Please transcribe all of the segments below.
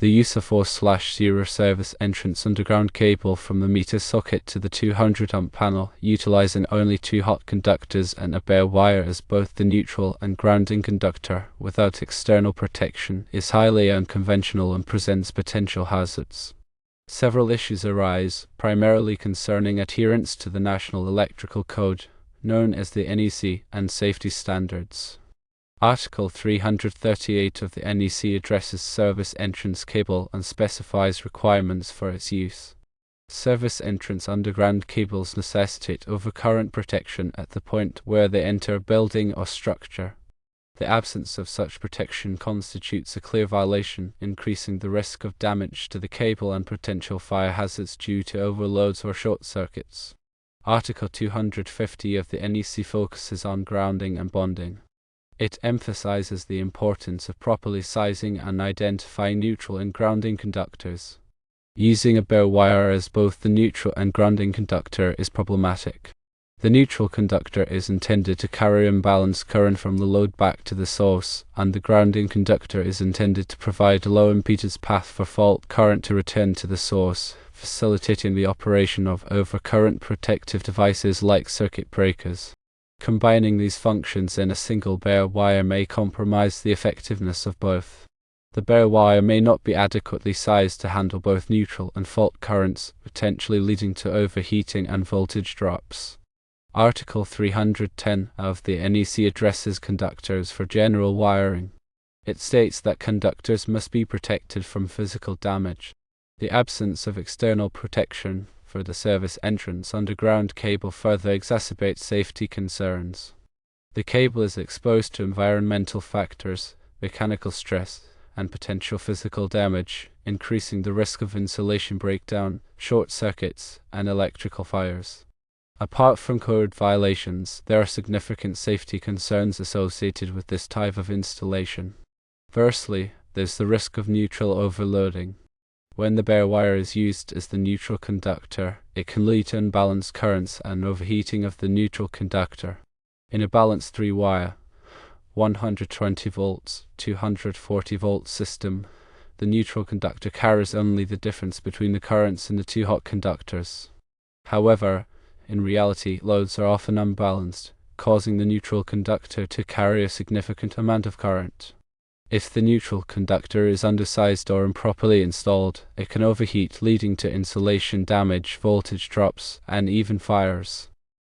The use of 4/0 service entrance underground cable from the meter socket to the 200 amp panel, utilizing only 2 hot conductors and a bare wire as both the neutral and grounding conductor, without external protection, is highly unconventional and presents potential hazards. Several issues arise, primarily concerning adherence to the National Electrical Code, known as the NEC, and safety standards. Article 338 of the NEC addresses service entrance cable and specifies requirements for its use. Service entrance underground cables necessitate overcurrent protection at the point where they enter a building or structure. The absence of such protection constitutes a clear violation, increasing the risk of damage to the cable and potential fire hazards due to overloads or short circuits. Article 250 of the NEC focuses on grounding and bonding. It emphasizes the importance of properly sizing and identifying neutral and grounding conductors. Using a bare wire as both the neutral and grounding conductor is problematic. The neutral conductor is intended to carry imbalanced current from the load back to the source, and the grounding conductor is intended to provide a low impedance path for fault current to return to the source, facilitating the operation of overcurrent protective devices like circuit breakers. Combining these functions in a single bare wire may compromise the effectiveness of both. The bare wire may not be adequately sized to handle both neutral and fault currents, potentially leading to overheating and voltage drops. Article 310 of the NEC addresses conductors for general wiring. It states that conductors must be protected from physical damage. The absence of external protection for the service entrance underground cable further exacerbates safety concerns. The cable is exposed to environmental factors, mechanical stress, and potential physical damage, increasing the risk of insulation breakdown, short circuits, and electrical fires. Apart from code violations, there are significant safety concerns associated with this type of installation. Firstly, there's the risk of neutral overloading. When the bare wire is used as the neutral conductor, it can lead to unbalanced currents and overheating of the neutral conductor. In a balanced 3-wire, 120 volts, 240 volt system, the neutral conductor carries only the difference between the currents in the 2 hot conductors. However, in reality, loads are often unbalanced, causing the neutral conductor to carry a significant amount of current. If the neutral conductor is undersized or improperly installed, it can overheat, leading to insulation damage, voltage drops, and even fires.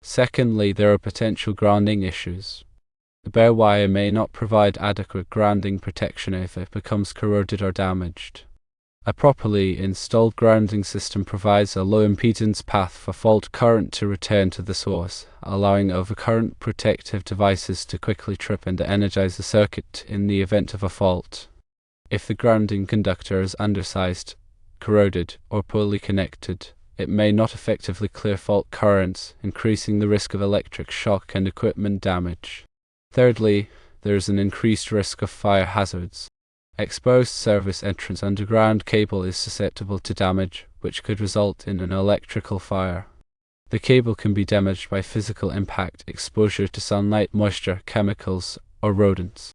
Secondly, there are potential grounding issues. The bare wire may not provide adequate grounding protection if it becomes corroded or damaged. A properly installed grounding system provides a low impedance path for fault current to return to the source, allowing overcurrent protective devices to quickly trip and energize the circuit in the event of a fault. If the grounding conductor is undersized, corroded, or poorly connected, it may not effectively clear fault currents, increasing the risk of electric shock and equipment damage. Thirdly, there is an increased risk of fire hazards. Exposed service entrance underground cable is susceptible to damage, which could result in an electrical fire. The cable can be damaged by physical impact, exposure to sunlight, moisture, chemicals, or rodents.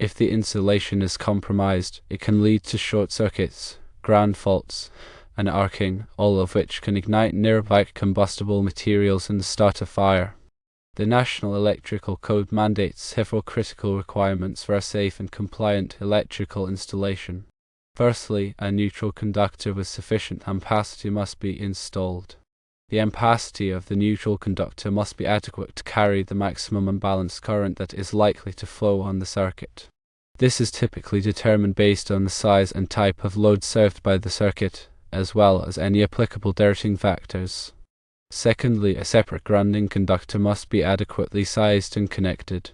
If the insulation is compromised, it can lead to short circuits, ground faults, and arcing, all of which can ignite nearby combustible materials and start a fire. The National Electrical Code mandates several critical requirements for a safe and compliant electrical installation. Firstly, a neutral conductor with sufficient ampacity must be installed. The ampacity of the neutral conductor must be adequate to carry the maximum unbalanced current that is likely to flow on the circuit. This is typically determined based on the size and type of load served by the circuit, as well as any applicable dirtying factors. Secondly, a separate grounding conductor must be adequately sized and connected.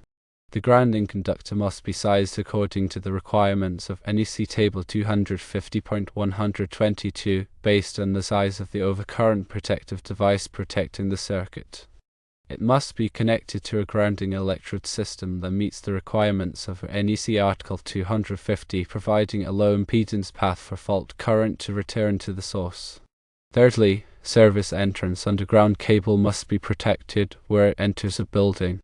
The grounding conductor must be sized according to the requirements of NEC Table 250.122, based on the size of the overcurrent protective device protecting the circuit. It must be connected to a grounding electrode system that meets the requirements of NEC Article 250, providing a low impedance path for fault current to return to the source. Thirdly, service entrance underground cable must be protected where it enters a building.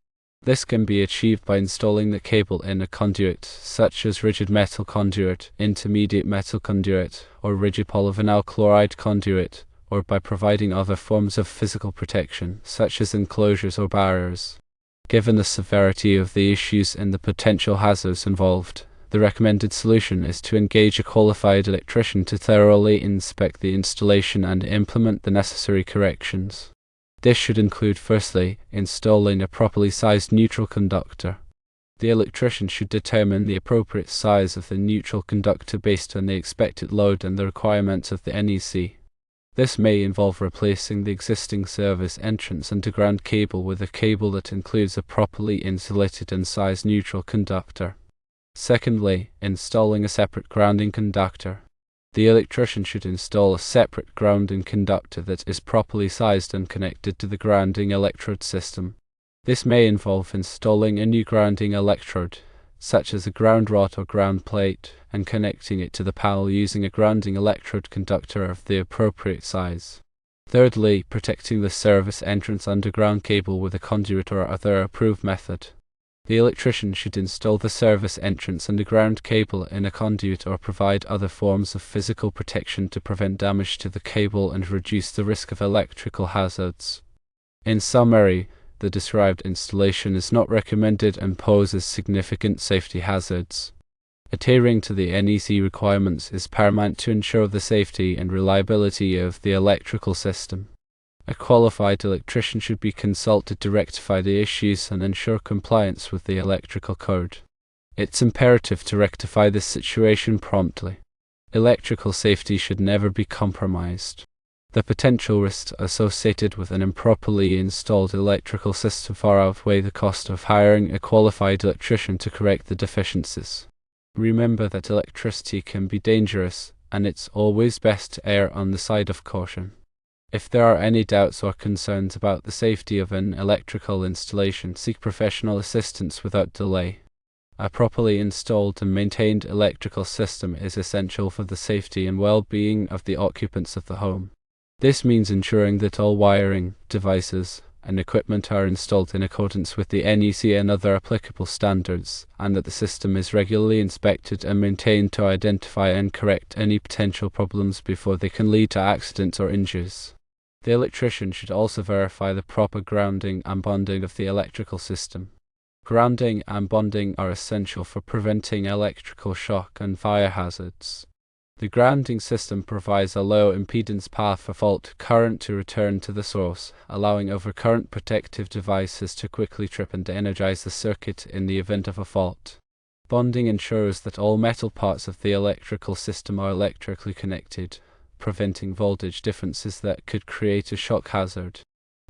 This can be achieved by installing the cable in a conduit, such as rigid metal conduit, intermediate metal conduit, or rigid polyvinyl chloride conduit, or by providing other forms of physical protection, such as enclosures or barriers. Given the severity of the issues and the potential hazards involved, the recommended solution is to engage a qualified electrician to thoroughly inspect the installation and implement the necessary corrections. This should include, firstly, installing a properly sized neutral conductor. The electrician should determine the appropriate size of the neutral conductor based on the expected load and the requirements of the NEC. This may involve replacing the existing service entrance underground cable with a cable that includes a properly insulated and sized neutral conductor. Secondly, installing a separate grounding conductor. The electrician should install a separate grounding conductor that is properly sized and connected to the grounding electrode system. This may involve installing a new grounding electrode, such as a ground rod or ground plate, and connecting it to the panel using a grounding electrode conductor of the appropriate size. Thirdly, protecting the service entrance underground cable with a conduit or other approved method. The electrician should install the service entrance underground cable in a conduit or provide other forms of physical protection to prevent damage to the cable and reduce the risk of electrical hazards. In summary, the described installation is not recommended and poses significant safety hazards. Adhering to the NEC requirements is paramount to ensure the safety and reliability of the electrical system. A qualified electrician should be consulted to rectify the issues and ensure compliance with the electrical code. It's imperative to rectify this situation promptly. Electrical safety should never be compromised. The potential risks associated with an improperly installed electrical system far outweigh the cost of hiring a qualified electrician to correct the deficiencies. Remember that electricity can be dangerous, and it's always best to err on the side of caution. If there are any doubts or concerns about the safety of an electrical installation, seek professional assistance without delay. A properly installed and maintained electrical system is essential for the safety and well-being of the occupants of the home. This means ensuring that all wiring, devices, and equipment are installed in accordance with the NEC and other applicable standards, and that the system is regularly inspected and maintained to identify and correct any potential problems before they can lead to accidents or injuries. The electrician should also verify the proper grounding and bonding of the electrical system. Grounding and bonding are essential for preventing electrical shock and fire hazards. The grounding system provides a low impedance path for fault current to return to the source, allowing overcurrent protective devices to quickly trip and energize the circuit in the event of a fault. Bonding ensures that all metal parts of the electrical system are electrically connected, preventing voltage differences that could create a shock hazard.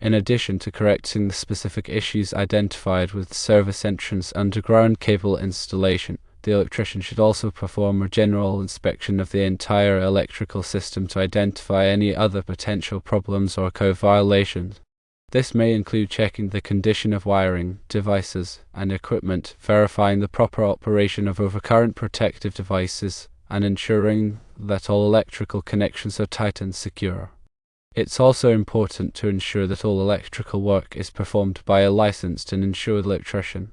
In addition to correcting the specific issues identified with service entrance underground cable installation, the electrician should also perform a general inspection of the entire electrical system to identify any other potential problems or code violations. This may include checking the condition of wiring, devices, and equipment, verifying the proper operation of overcurrent protective devices, and ensuring that all electrical connections are tight and secure. It's also important to ensure that all electrical work is performed by a licensed and insured electrician.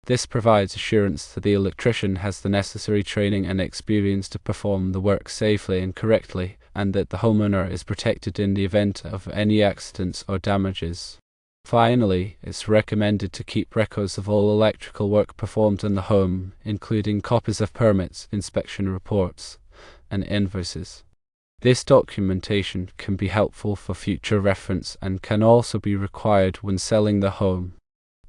This provides assurance that the electrician has the necessary training and experience to perform the work safely and correctly, and that the homeowner is protected in the event of any accidents or damages. Finally, it's recommended to keep records of all electrical work performed in the home, including copies of permits, inspection reports, and invoices. This documentation can be helpful for future reference and can also be required when selling the home.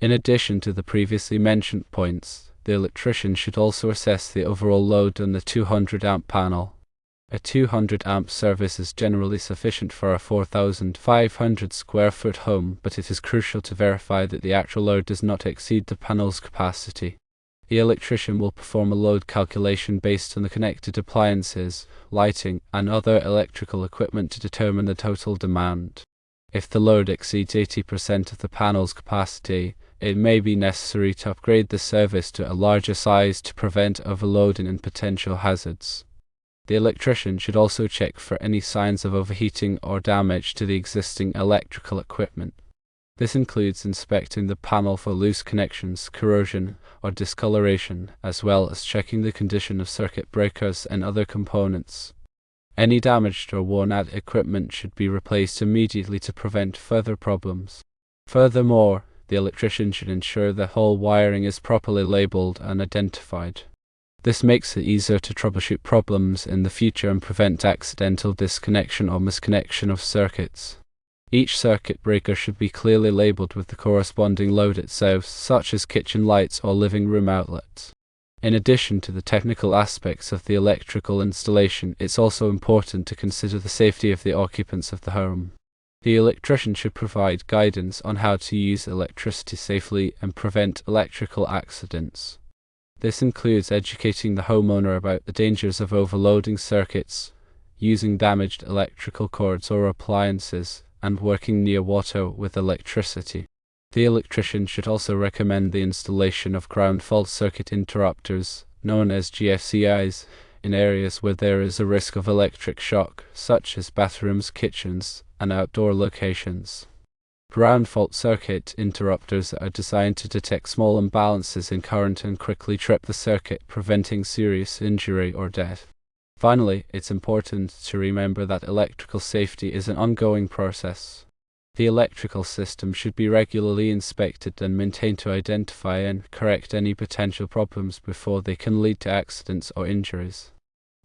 In addition to the previously mentioned points, the electrician should also assess the overall load on the 200 amp panel. A 200 amp service is generally sufficient for a 4,500 square foot home, but it is crucial to verify that the actual load does not exceed the panel's capacity. The electrician will perform a load calculation based on the connected appliances, lighting, and other electrical equipment to determine the total demand. If the load exceeds 80% of the panel's capacity, it may be necessary to upgrade the service to a larger size to prevent overloading and potential hazards. The electrician should also check for any signs of overheating or damage to the existing electrical equipment. This includes inspecting the panel for loose connections, corrosion, or discoloration, as well as checking the condition of circuit breakers and other components. Any damaged or worn-out equipment should be replaced immediately to prevent further problems. Furthermore, the electrician should ensure the whole wiring is properly labeled and identified. This makes it easier to troubleshoot problems in the future and prevent accidental disconnection or misconnection of circuits. Each circuit breaker should be clearly labeled with the corresponding load itself, such as kitchen lights or living room outlets. In addition to the technical aspects of the electrical installation, it's also important to consider the safety of the occupants of the home. The electrician should provide guidance on how to use electricity safely and prevent electrical accidents. This includes educating the homeowner about the dangers of overloading circuits, using damaged electrical cords or appliances, and working near water with electricity. The electrician should also recommend the installation of ground fault circuit interrupters, known as GFCIs, in areas where there is a risk of electric shock, such as bathrooms, kitchens, and outdoor locations. Ground fault circuit interrupters are designed to detect small imbalances in current and quickly trip the circuit, preventing serious injury or death. Finally, it's important to remember that electrical safety is an ongoing process. The electrical system should be regularly inspected and maintained to identify and correct any potential problems before they can lead to accidents or injuries.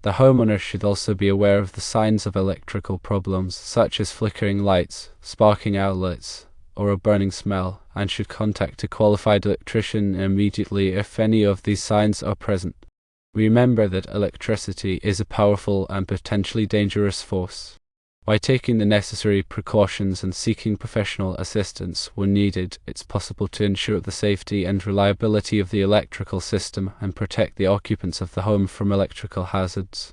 The homeowner should also be aware of the signs of electrical problems, such as flickering lights, sparking outlets, or a burning smell, and should contact a qualified electrician immediately if any of these signs are present. Remember that electricity is a powerful and potentially dangerous force. By taking the necessary precautions and seeking professional assistance when needed, it's possible to ensure the safety and reliability of the electrical system and protect the occupants of the home from electrical hazards.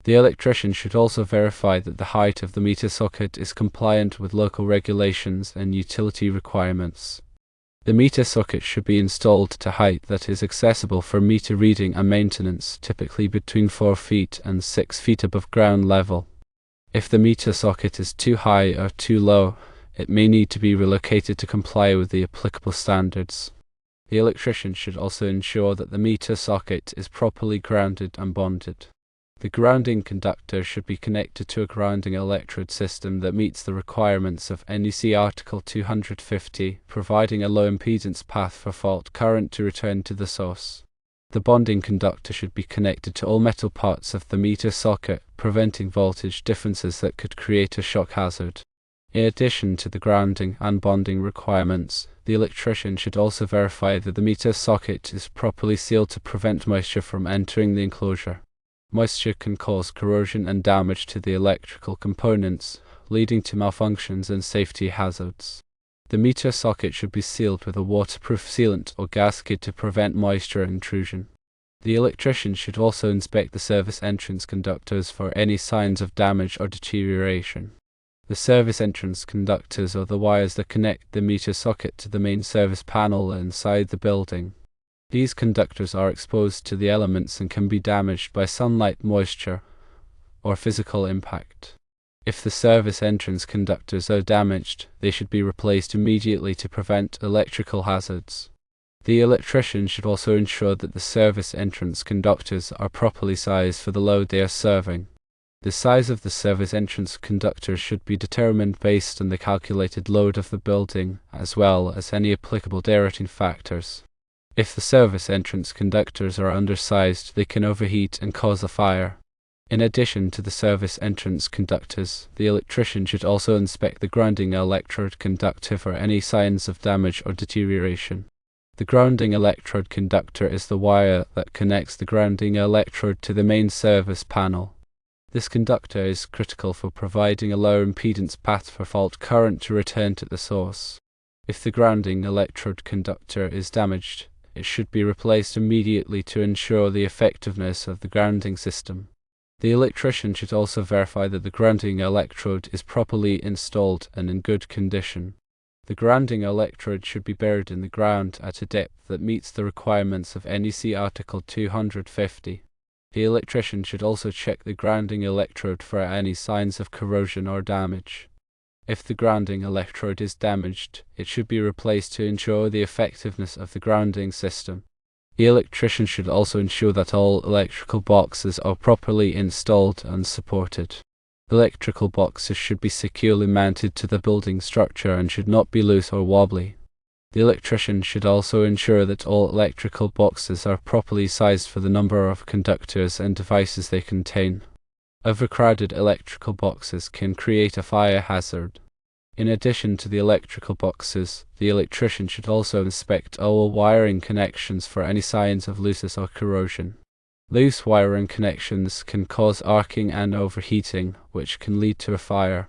The electrician should also verify that the height of the meter socket is compliant with local regulations and utility requirements. The meter socket should be installed to height that is accessible for meter reading and maintenance, typically between 4 feet and 6 feet above ground level. If the meter socket is too high or too low, it may need to be relocated to comply with the applicable standards. The electrician should also ensure that the meter socket is properly grounded and bonded. The grounding conductor should be connected to a grounding electrode system that meets the requirements of NEC Article 250, providing a low impedance path for fault current to return to the source. The bonding conductor should be connected to all metal parts of the meter socket, preventing voltage differences that could create a shock hazard. In addition to the grounding and bonding requirements, the electrician should also verify that the meter socket is properly sealed to prevent moisture from entering the enclosure. Moisture can cause corrosion and damage to the electrical components, leading to malfunctions and safety hazards. The meter socket should be sealed with a waterproof sealant or gasket to prevent moisture intrusion. The electrician should also inspect the service entrance conductors for any signs of damage or deterioration. The service entrance conductors are the wires that connect the meter socket to the main service panel inside the building. These conductors are exposed to the elements and can be damaged by sunlight, moisture, or physical impact. If the service entrance conductors are damaged, they should be replaced immediately to prevent electrical hazards. The electrician should also ensure that the service entrance conductors are properly sized for the load they are serving. The size of the service entrance conductors should be determined based on the calculated load of the building, as well as any applicable derating factors. If the service entrance conductors are undersized, they can overheat and cause a fire. In addition to the service entrance conductors, the electrician should also inspect the grounding electrode conductor for any signs of damage or deterioration. The grounding electrode conductor is the wire that connects the grounding electrode to the main service panel. This conductor is critical for providing a low impedance path for fault current to return to the source. If the grounding electrode conductor is damaged, it should be replaced immediately to ensure the effectiveness of the grounding system. The electrician should also verify that the grounding electrode is properly installed and in good condition. The grounding electrode should be buried in the ground at a depth that meets the requirements of NEC Article 250. The electrician should also check the grounding electrode for any signs of corrosion or damage. If the grounding electrode is damaged, it should be replaced to ensure the effectiveness of the grounding system. The electrician should also ensure that all electrical boxes are properly installed and supported. Electrical boxes should be securely mounted to the building structure and should not be loose or wobbly. The electrician should also ensure that all electrical boxes are properly sized for the number of conductors and devices they contain. Overcrowded electrical boxes can create a fire hazard. In addition to the electrical boxes, the electrician should also inspect all wiring connections for any signs of looseness or corrosion. Loose wiring connections can cause arcing and overheating, which can lead to a fire.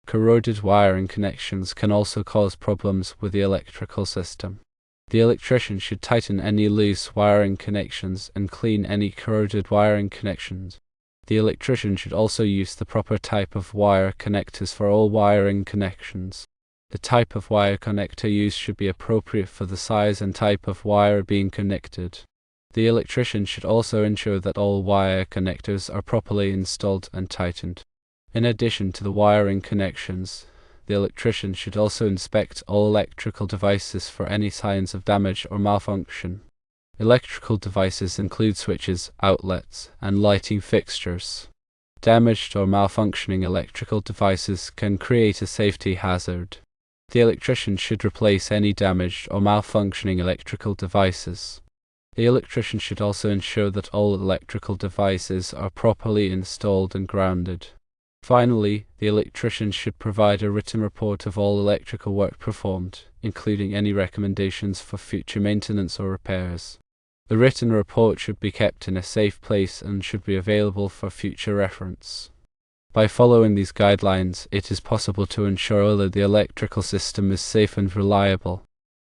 Corroded wiring connections can also cause problems with the electrical system. The electrician should tighten any loose wiring connections and clean any corroded wiring connections. The electrician should also use the proper type of wire connectors for all wiring connections. The type of wire connector used should be appropriate for the size and type of wire being connected. The electrician should also ensure that all wire connectors are properly installed and tightened. In addition to the wiring connections, the electrician should also inspect all electrical devices for any signs of damage or malfunction. Electrical devices include switches, outlets, and lighting fixtures. Damaged or malfunctioning electrical devices can create a safety hazard. The electrician should replace any damaged or malfunctioning electrical devices. The electrician should also ensure that all electrical devices are properly installed and grounded. Finally, the electrician should provide a written report of all electrical work performed, including any recommendations for future maintenance or repairs. The written report should be kept in a safe place and should be available for future reference. By following these guidelines, it is possible to ensure that the electrical system is safe and reliable.